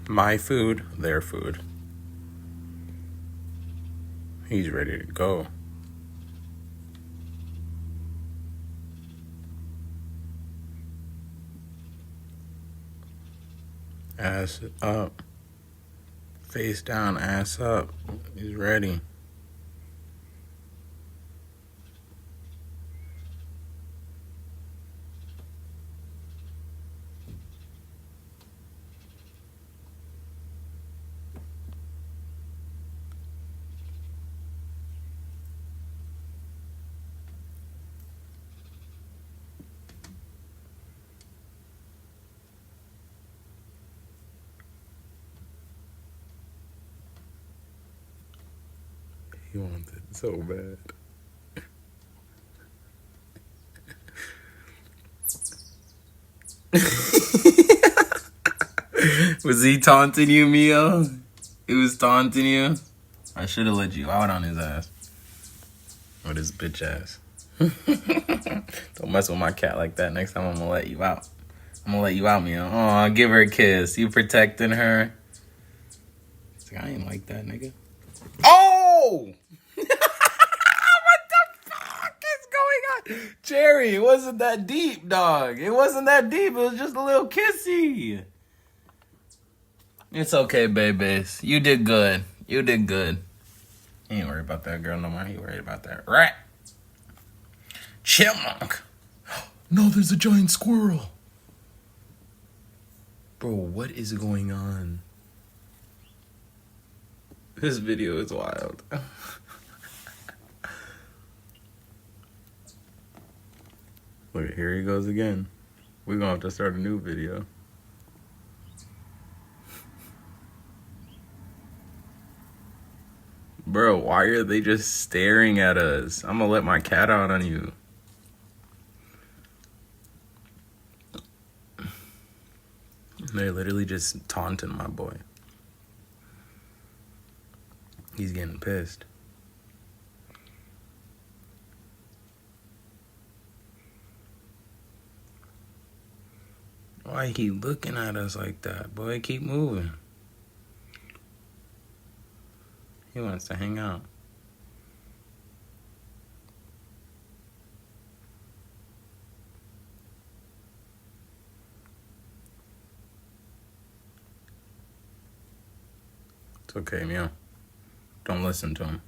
My food, their food. He's ready to go. Ass up. Face down, ass up. He's ready. He wants it so bad. Was he taunting you, Mio? He was taunting you? I should have let you out on his ass. With his bitch ass. Don't mess with my cat like that. Next time I'm gonna let you out. I'm gonna let you out, Mio. Aw, give her a kiss. You protecting her? He's like, I ain't like that, nigga. Oh! What the fuck is going on? Cherry, it wasn't that deep, dog. It wasn't that deep. It was just a little kissy. It's okay, babies. You did good. You did good. He ain't worried about that girl no more. He worried about that rat. Chipmunk. No, there's a giant squirrel. Bro, what is going on? This video is wild. Look, here he goes again. We're gonna have to start a new video. Bro, why are they just staring at us? I'm gonna let my cat out on you. They're literally just taunting my boy. He's getting pissed. Why he looking at us like that? Boy, keep moving. He wants to hang out. It's okay, Mio. Don't listen to him.